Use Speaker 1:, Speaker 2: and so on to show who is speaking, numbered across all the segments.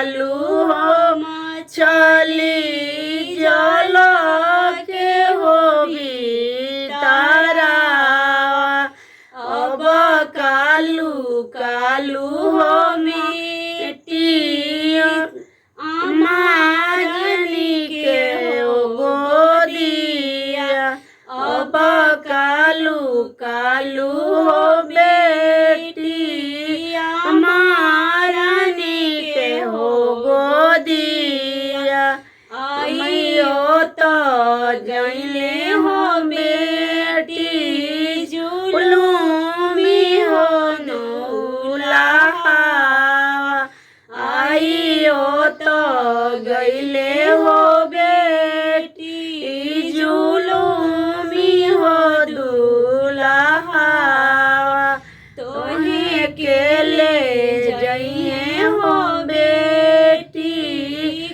Speaker 1: कालू हो मछली जल के हो भीतरा अब कालू कालू हो मिट्टी मारनी के हो गोदिया अब कालू कालू हो बेटी मारनी के हो गोदिया आइयो तो जइले हो बेटी जुलूमी हो नूल्हा आइयो तो गइले हो बेटी जुलूमी हो दूल्हा तोहे के ले जइहे हो बेटी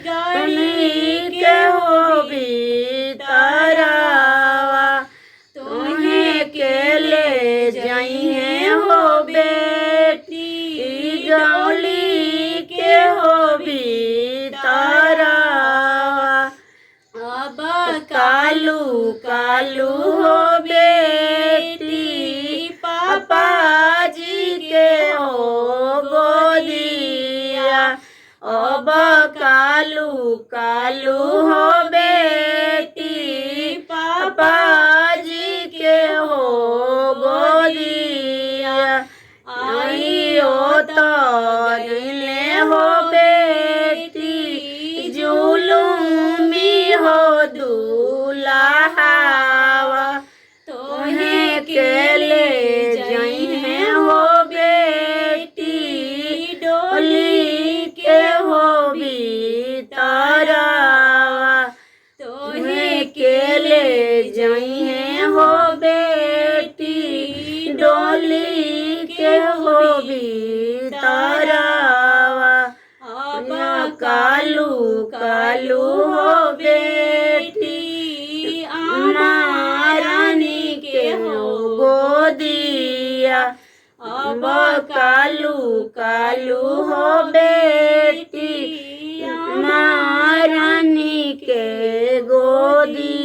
Speaker 1: गली के हो भीतरवा तोहे के ले जइहे हो बेटी गली के हो भीतरवा अब कालू कालू हो बेटी पापा जी के हो गोदिया अब कालू कालू हो बेटी पापा जी के हो गोदिया आइयो तो ले हो बेटी जुलूमी हो दूल्हा तोहे के ले जइहे हो बेटी डोली के हो भीतरवा तोहे के ले जइहे हो बेटी डोली के हो भीतरवा अब कालू कालू हो बेटी मारनी के हो गोदिया अब कालू कालू हो बेटी मारनी के गोदी।